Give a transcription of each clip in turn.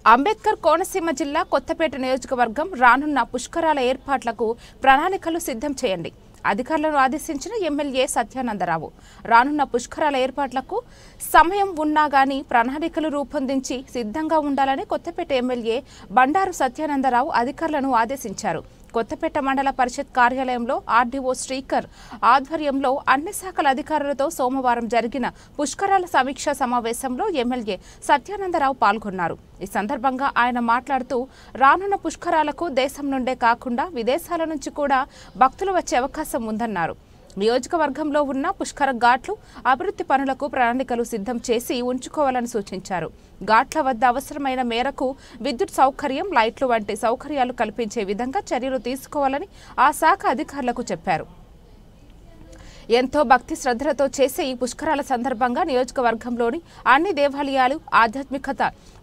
అంబేద్కర్ కోనసీమ జిల్లా కొత్తపేట నియోజకవర్గం రానున్న పుష్కరాల ఏర్పాట్లకు ప్రణాళికలు సిద్ధం చేయండి. అధికారులను ఆదేశించిన ఎమ్మెల్యే సత్యానందరావు. రానున్న పుష్కరాల ఏర్పాట్లకు సమయం ఉన్నా గానీ ప్రణాళికలు రూపొందించి సిద్ధంగా ఉండాలని కొత్తపేట ఎమ్మెల్యే బండారు సత్యానందరావు అధికారులను ఆదేశించారు. కొత్తపేట మండల పరిషత్ కార్యాలయంలో ఆర్డీఓ శ్రీకర్ ఆధ్వర్యంలో అన్ని శాఖల అధికారులతో సోమవారం జరిగిన పుష్కరాల సమీక్షా సమావేశంలో ఎమ్మెల్యే సత్యానందరావు పాల్గొన్నారు. ఈ సందర్భంగా ఆయన మాట్లాడుతూ రానున్న పుష్కరాలకు దేశం నుండే కాకుండా విదేశాల నుంచి కూడా భక్తులు వచ్చే అవకాశం ఉందన్నారు. నియోజకవర్గంలో ఉన్న పుష్కర ఘాట్లు అభివృద్ధి పనులకు ప్రణాళికలు సిద్ధం చేసి ఉంచుకోవాలని సూచించారు. ఘాట్ల వద్ద అవసరమైన మేరకు విద్యుత్ సౌకర్యం, లైట్లు వంటి సౌకర్యాలు కల్పించే విధంగా చర్యలు తీసుకోవాలని ఆ శాఖ అధికారులకు చెప్పారు. ఎంతో భక్తి శ్రద్ధలతో చేసే ఈ పుష్కరాల సందర్భంగా నియోజకవర్గంలోని అన్ని దేవాలయాలు ఆధ్యాత్మికత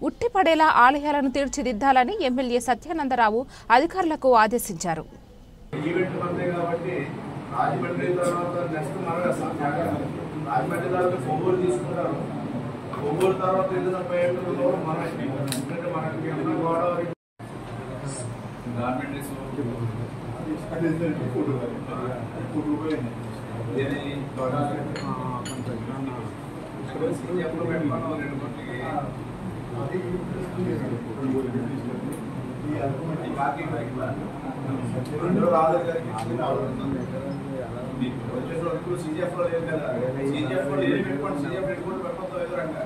ఉట్టిపడేలా ఆలయాలను తీర్చిదిద్దాలని ఎమ్మెల్యే సత్యానందరావు అధికారులకు ఆదేశించారు. రాజమండ్రి తర్వాత నెక్స్ట్ రాజమండ్రి తర్వాత ఒంగోలు తీసుకుంటారు. ఒంగోలు తర్వాత ఏదైనా పర్యటనలో ఎందుకంటే మనకి అన్న గోదావరి గార్మెంట్స్ అందులో రాదు CGF లో లేదు కదా, CGF లో ఏది పెట్టుకోండి, CGF పెట్టుకుంటూ పెట్టడంతో ఏదో రంగా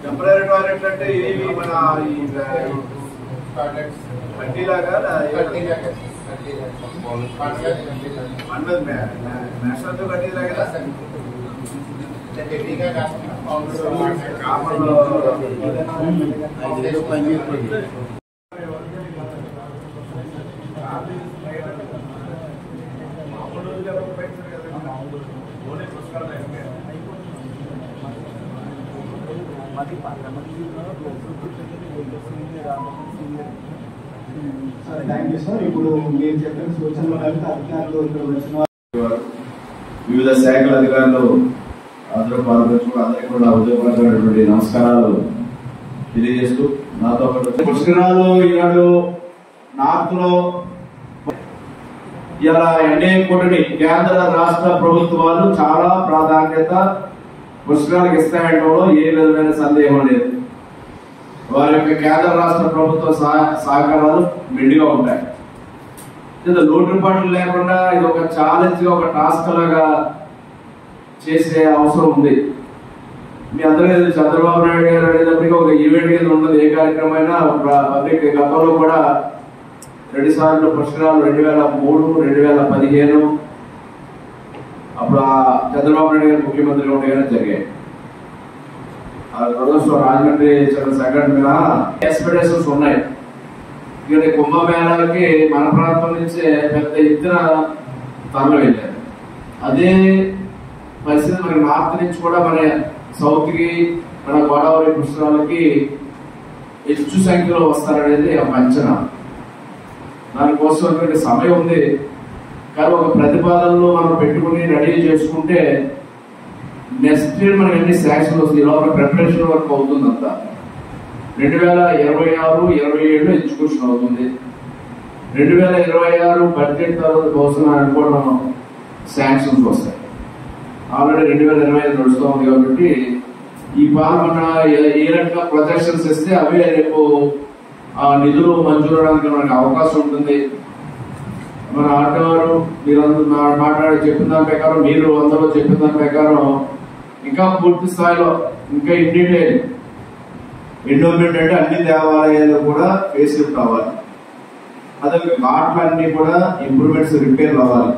టెంపరీ టాయిలెట్ అంటే ఏవి మన పట్టీలాగా నేషనల్ కట్టీలాగా వివిధ శాఖల అధికారులు అందరూ పాల్గొంటూ అందరికీ కూడా ఉదయపరమైనటువంటి నమస్కారాలు తెలియజేస్తూ నాతో పాటు పుష్కరాలు ఈనాడు నార్త్ లో ఇలా ఎన్డీఏ కూటమి కేంద్ర రాష్ట్ర ప్రభుత్వాలు చాలా ప్రాధాన్యత పుష్కరాలకు ఇస్తాయడంలో ఏ విధమైన సందేహం లేదు. వారి యొక్క కేంద్ర రాష్ట్ర ప్రభుత్వ సహకారాలు మెండుగా ఉంటాయి. లోటుపాట్లు లేకుండా ఇది ఒక ఛాలెంజ్ గా ఒక టాస్క్ లాగా చేసే అవసరం ఉంది. మీ అందరికీ చంద్రబాబు నాయుడు గారు అనేటప్పటికీ ఒక ఈవెంట్ కింద ఉన్నది. ఏ కార్యక్రమం అయినా పబ్లిక్ గతంలో కూడా 2 సార్లు పుష్కరాలు 2003, 2015 అప్పుడు చంద్రబాబు నాయుడు గారు ముఖ్యమంత్రిగా ఉండగానే జరిగాయి. రాజమండ్రి సంఘటన ఎక్స్పెక్టేషన్స్ ఉన్నాయి. ఇక్కడ కుంభమేళాలకి మన ప్రాంతం నుంచే పెద్ద ఎత్తున తరలి వెళ్ళారు. అదే పరిస్థితి మన నార్త్ నుంచి కూడా మన సౌత్ కి మన గోదావరి పుష్కరాలకి ಹೆಚ್ಚು సంఖ్యలో వస్తారనేది ఒక అంచనా. దానికోసం సమయం ఉంది. కానీ ఒక ప్రతిపాదనలు మనం పెట్టుకుని రెడీ చేసుకుంటే నెక్స్ట్ ఇయర్ మనకి ఎన్ని శాంక్షన్ వస్తుంది, లోపల ప్రిపరేషన్ వర్క్ అవుతుంది. అంతా 2026, 27 ఎగ్జిక్యూషన్ అవుతుంది. 2026 బడ్జెట్ తర్వాత కోసం అనుకోవడం శాంక్షన్స్ వస్తాయి. ఆల్రెడీ 2025 నడుస్తూ ఉంది కాబట్టి ఈ పాల్గొన్న ఏ రకంగా ప్రొజెక్షన్స్ ఇస్తే అవే రేపు నిధులు మంజూరు అవడానికి మనకు అవకాశం ఉంటుంది. మన ఆర్డీ వారు మీరందరూ మాట్లాడి చెప్పిన దాని ప్రకారం, మీరు అందరూ చెప్పిన దాని ప్రకారం ఇంకా పూర్తి స్థాయిలో ఇంకా ఇండిటైల్ ఎండోమెంట్ అంటే అన్ని దేవాలయాలు కూడా ఫేస్ లిఫ్ట్ అవ్వాలి. అదే ఘాట్లన్నీ కూడా ఇంప్రూవ్మెంట్స్ రిపేర్ అవ్వాలి.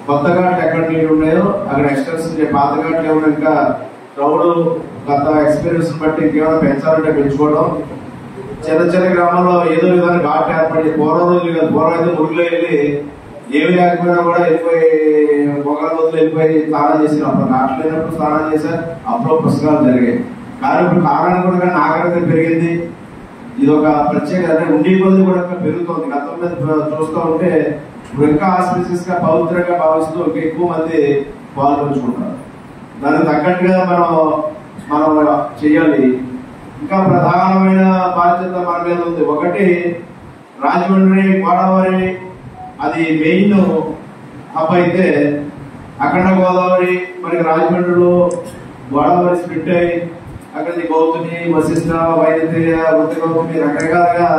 కొత్త ఘాట్లు ఎక్కడ నీళ్ళు ఉన్నాయో అక్కడ ఎక్స్టెన్షన్, పాత ఘాట్లు ఏమైనా ఇంకా క్రౌడ్ గత ఎక్స్పీరియన్స్ బట్టి ఇంకేమైనా పెంచాలంటే పెంచుకోవడం, చిన్న చిన్న గ్రామాల్లో ఏదో విధంగా ఘాట్ ఏర్పడి పూర్వం రోజులు కాదు, పూర్వం అయితే మురుగులో వెళ్ళి ఏమి లేకపోయినా కూడా వెళ్ళిపోయి పొగల రోజులు వెళ్ళిపోయి స్నానం చేసి అప్పుడు ఘాట్లు లేనప్పుడు స్నానం చేశారు, అప్పుడు పుస్తకాలు జరిగాయి. కానీ ఇప్పుడు కారణం కూడా నాగరికత పెరిగింది. ఇది ఒక ప్రత్యేక అంటే ఉండే కొద్ది కూడా పెరుగుతుంది. గతం మీద చూస్తూ ఉంటే ఇప్పుడు ఇంకా ఆస్పిసియస్ గా పవిత్రంగా భావిస్తూ ఇంకా ఎక్కువ మంది పాల్గొంచుకుంటారు. దానికి తగ్గట్టుగా మనం చేయాలి. ఇంకా ప్రధానమైన బాధ్యత మన మీద ఉంది. ఒకటి రాజమండ్రి గోదావరి అది మెయిన్ హబ్ అయితే అఖండ గోదావరి మనకి రాజమండ్రిలో గోదావరి స్ప్లిట్ అయ్యి అక్కడ గౌతమి, వశిష్ఠ, వైద్య, వృత్తి గౌతమి రకరకాలుగా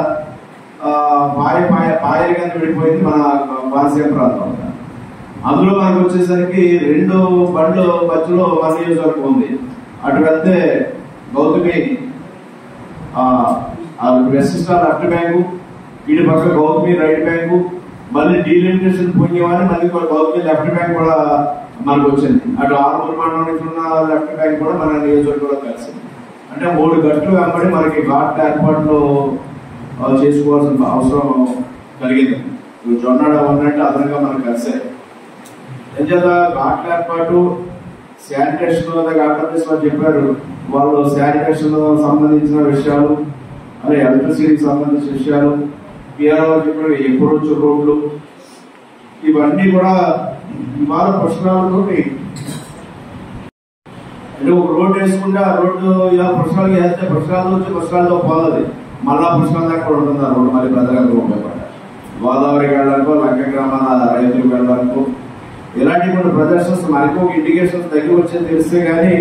పాయలు కింద విడిపోయింది మన కోనసీమ ప్రాంతం. అందులో మనకు వచ్చేసరికి 2 బండ్లు మధ్యలో మన నియోజకవర్గం ఉంది. అటు వెళ్తే గౌతమి వశిష్ఠ లెఫ్ట్ బ్యాంకు, ఇటు పక్క గౌతమి రైట్ బ్యాంకు, మళ్ళీ డీలిమిటేషన్ పుణ్యమని మళ్ళీ గౌతమి లెఫ్ట్ బ్యాంక్ కూడా మనకు వచ్చింది. అటు ఆరుమూరు మండలం నుంచి ఉన్న లెఫ్ట్ బ్యాంక్ కూడా మన నియోజకవర్గంలో కలిసింది. అంటే 3 గట్లు వెంబడి మనకి ఘాట్ ఏర్పాట్లు చేసుకోవాల్సిన అవసరం కలిగింది. జొన్నాడ ఉన్నట్టు అదనంగా మనకు కలిసాయి. ఎందుచేత ఘాట్ ఏర్పాటు శానిటేషన్ ఘాట్ చెప్పారు. వాళ్ళు శానిటేషన్ సంబంధించిన విషయాలు, అదే ఎలక్ట్రిసిటీకి సంబంధించిన విషయాలు, పిఆర్ఓ చెప్పిన అప్రోచ్ రోడ్లు, ఇవన్నీ కూడా ఇవాళ పుష్కరాలతో అంటే ఒక రోడ్డు వేసుకుంటే ఆ రోడ్డు ఇలా పుష్కరాలకి వేస్తే పుష్కరాలు వచ్చి పుష్కరాలతో పోవాలి, మళ్ళా పుష్కరాల దాకా కూడా ఉంటుంది ఆ రోడ్డు. మళ్ళీ ప్రజలకు ఉపయోగపడాలి. గోదావరికి వెళ్ళడానికో లంక గ్రామాల రైతులకు వెళ్ళడానికో ఇలాంటి కొన్ని ప్రదర్శనస్ మనకి ఒక ఇండికేషన్స్ దగ్గర వచ్చేది తెలిస్తే గానీ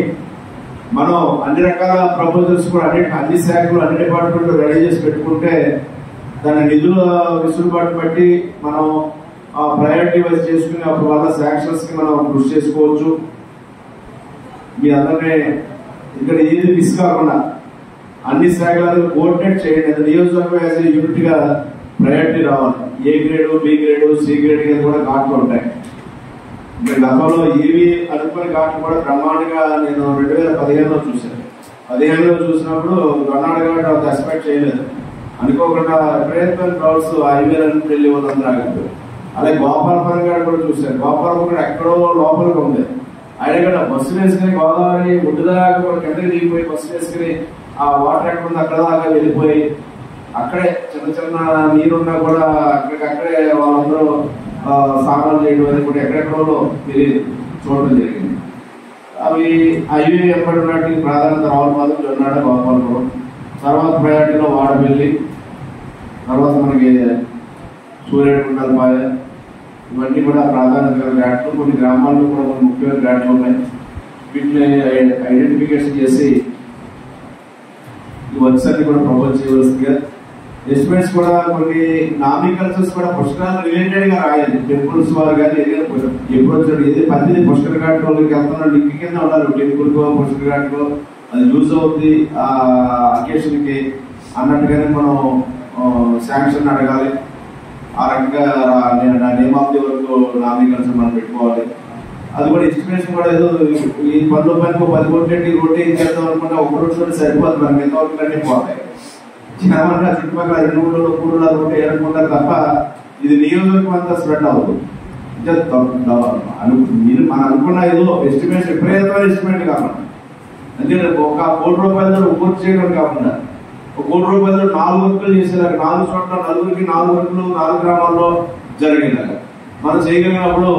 మనం అన్ని రకాల ప్రపోజల్స్ కూడా అన్ని శాఖలు అన్ని డిపార్ట్మెంట్లు రెడీ చేసి పెట్టుకుంటే దాని నిధుల విసులుబాటు బట్టి మనం ప్రయారిటీ వైజ్ చేసుకుని అప్పుడు వల్ల శాంక్షన్స్ కి మనం కృషి చేసుకోవచ్చు. మీ అందరినీ ఇక్కడ ఏది మిస్ కాకుండా అన్ని శాఖలను కోఆర్డినేట్ చేయండి. అది నియోజకవర్గం యాజ్ యూనిట్ గా ప్రయారిటీ రావాలి. A grade, B grade, C grade కూడా ఘాట్లు ఉంటాయి. గతంలో ఇవి అనుకునే ఘాట్లు కూడా బ్రహ్మాండంగా నేను 2015లో చూశాను. 15లో చూసినప్పుడు కర్ణాటక ఘాట్ ఎక్స్పెక్ట్ చేయలేదు. అనుకోకుండా ప్రయత్నం క్రౌడ్స్ హైవేలను వెళ్ళి వాళ్ళందరూ ఆగిపోయారు. అలాగే గోపాలపురం గారు కూడా చూశారు. గోపాలపురం ఎక్కడో లోపలికి ఉంది. ఆయన కూడా బస్సు వేసుకుని గోదావరి ఒడ్డు దాకా కూడా కిందకి దిగిపోయి బస్సు వేసుకుని ఆ వాటర్ ఎక్కడ ఉంది అక్కడ దాకా వెళ్ళిపోయి అక్కడే చిన్న చిన్న నీరున్నా కూడా అక్కడికక్కడే వాళ్ళందరూ స్నానాలు చేయడం అనేది కూడా ఎక్కడెక్కడో తెలియదు చూడడం జరిగింది. అవి హైవే ఎప్పటి ఉన్నట్టు ప్రాధాన్యత రావులపాలెం, జొన్నాడ, గోపాలపురం, తర్వాత ప్రయారిటీలో వాడపల్లి, తర్వాత మనకి సూర్యకుండలపాయ, ఇవన్నీ కూడా ప్రాధాన్యత ఘాట్లు. కొన్ని గ్రామాల్లో కూడా కొన్ని ముఖ్యమైన ఘాట్లు ఉన్నాయి. వీటిని ఐడెంటిఫికేషన్ చేసి ఈ వర్క్స్ అన్ని కూడా ప్రపోజ్ చేయవలసిందిగా. ఎస్టిమేట్స్ కూడా కొన్ని నామికల్చర్స్ కూడా పుష్కరాలు రిలేటెడ్ గా రాయాలి. టెంపుల్స్ వారు కానీ ఎప్పుడు వచ్చాడు ఏది 18 పుష్కర ఘాట్లోకి వెళ్తున్నాడు లింక్ కింద ఉన్నారు. టెంపుల్ కో పుష్కర ఘాట్లో అది యూజ్ అవుతుంది ఆ అకేషన్ కి అన్నట్టుగానే మనం శాంక్షన్ అడగాలి. ఆ రకంగా నేమ్ ఆఫ్ ది వరకు నామికల్చర్ మనం పెట్టుకోవాలి. అది కూడా ఎస్టిమేషన్ కూడా ఏదో ఈ 10 రూపాయలకు 10 కోట్ల రోడ్డు ఏం చేద్దాం అనుకుంటే 1 రోజు సరిపోతుంది. మనకి ఎంత వరకు అన్నీ పోతాయి. చాలా చుట్టుపక్కల 2 3 రోడ్డు ఏర్పడతారు తప్ప ఇది నియోజకవర్గం అంతా స్ప్రెడ్ అవుతుంది. మనం అనుకున్న ఏదో ఎస్టిమేషన్ విపరీతమైన ఎస్టిమేట్ కాకుండా అంటే 1 కోటి రూపాయలతో పూర్తి చేయడం కాకుండా 1 కోటి రూపాయలతో 4 వర్కులు చేసేలాగా 4 చోట్ల నలుగురికి 4 వర్కులు 4 గ్రామాల్లో జరిగేలాగా మనం చేయగలిగినప్పుడు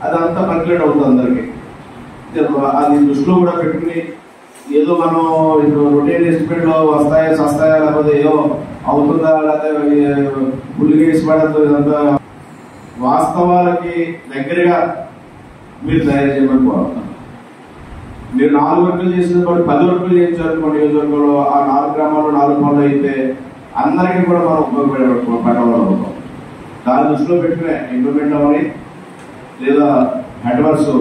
అదంతా కంప్లీట్ అవుతుంది అందరికి. అది దృష్టిలో కూడా పెట్టుకుని ఏదో మనం రొటీన్ ఎస్టిమేట్ లో వస్తాయా సస్తాయా లేకపోతే ఏదో అవుతుందా లేకపోతే పుల్లిగా ఇష్టపడద్దు, ఇదంతా వాస్తవాలకి దగ్గరగా మీరు తయారు చేయమని కోరుతున్నాను. మీరు 4 వర్కులు చేసిన 10 వర్కులు చేయించారు మన నియోజకవర్గంలో. ఆ 4 గ్రామాల్లో 4 పనులు అయితే అందరికీ కూడా మనం ఉపయోగపడేవాళ్ళం. దాని దృష్టిలో పెట్టుకునే ఇంప్లిమెంట్ అవ్వాలి. లేదా హెడ్ వర్క్స్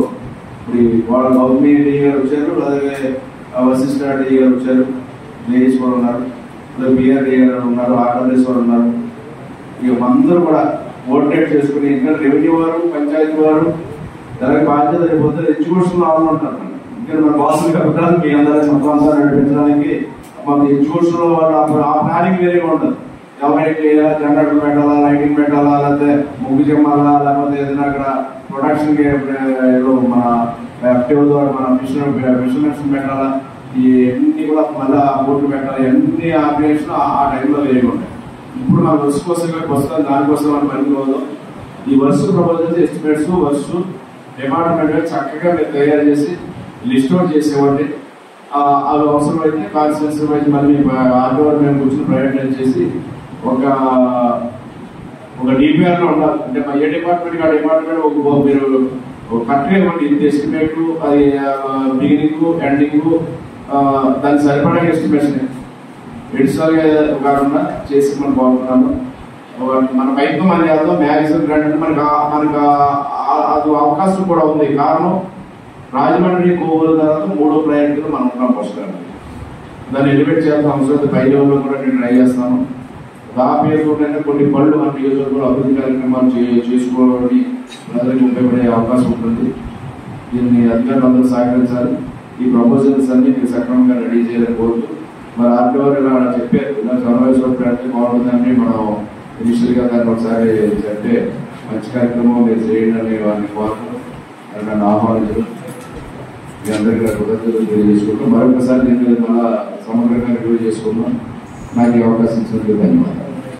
వాళ్ళ గౌతమి డీ గారు వచ్చారు, అలాగే వశిష్ఠ డీ గారు వచ్చారు, జయేశ్వర్ ఉన్నారు, బిఆర్ డీ గారు ఉన్నారు, ఆర్డరేశ్వర్ ఉన్నారు. ఇక అందరూ కూడా కోఆర్డినేట్ చేసుకుని ఇంకా రెవెన్యూ వారు, పంచాయతీ వారు దానికి బాధ్యత అయిపోతే ఎడ్యుకేషన్ వాళ్ళు ఉంటారు. ఇంకా మన బాసులు కట్టడానికి మీ అందరూ మొత్తం నడిపించడానికి మాకు ఎగ్జిక్యూషన్ వాళ్ళు ఆ ప్లానింగ్ వేరేగా ఉండదు. ఎవరికి జనరేటర్ పెట్టాలా, లైటింగ్ పెట్టాలా, లేకపోతే ముగ్గు చెమ్మాలా, లేకపోతే ఏదైనా అక్కడ ప్రొడక్షన్ మన యాక్టివ్ ద్వారా మన మిషన్ పెట్టాలా, ఈ అన్ని కూడా మళ్ళీ బోర్డు పెట్టాలి, అన్ని ఆపరేషన్ ఆ టైంలో వేరేగా ఉంటాయి. ఇప్పుడు మన వర్క్ కోసం వస్తుంది, దానికోసం మనం పనికిపోదు. ఈ work proposals, estimates, works department చక్కగా మీరు తయారు చేసి లిస్ట్ అవుట్ చేసేవాడి. అవి అవసరమైతే కాన్స్టిట్యూన్సీ వైజ్ మళ్ళీ ఆర్డర్ మేము కూర్చొని ప్రయారిటైజ్ చేసి ఒక డిపిఆర్ లో ఉండాలి. అంటే ఏ డిపార్ట్మెంట్ ఆ డిపార్ట్మెంట్ మీరు కరెక్ట్గా ఇవ్వండి. ఇది ఎస్టిమేట్, అది బిగినింగ్, ఎండింగ్, దాన్ని సరిపడే ఎస్టిమేషన్ ఎడిషనల్ గా కాకుండా చేసి మనం బాగుంటున్నాము. మన పైపు మన చేద్దాం మ్యాక్సిమం గ్రాండ్ మనకు అది అవకాశం కూడా ఉంది. కారణం రాజమండ్రి కోవూరు తర్వాత 3వ ప్రయారిటీలో మనం ఉంటాం ఫస్ట్. దాన్ని ఎలివేట్ చేయాల్సిన అవసరం పై లెవెల్లో కూడా నేను ట్రై చేస్తాను. ఆ పేరుతోనే కొన్ని పళ్ళు మన నియోజకవర్గంలో అభివృద్ధి కార్యక్రమాలు చేసుకోవడానికి ప్రజలకు ఉపయోగపడే అవకాశం ఉంటుంది. దీన్ని అధికారులు అందరూ సహకరించాలి. ఈ ప్రపోజల్స్ అన్ని మీరు సక్రమంగా రెడీ చేయాలని కోరుతూ, మరి ఆర్టీఓ ఇలా చెప్పారు, ఇలా సమావేశం పెడితే బాగుంటుందని మనం ఇనిషియల్ గా దాన్ని ఒకసారి చెప్తే మంచి కార్యక్రమం మీరు చేయండి అని వారిని కోరుతూ నన్ను ఆహ్వానించడం మీ అందరికీ కృతజ్ఞతలు తెలియజేసుకుంటూ మరొకసారి దీన్ని మళ్ళా సమగ్రంగా రివ్యూ చేసుకుందాం. నాకు ఈ అవకాశం ఇచ్చినందుకు ధన్యవాదాలు.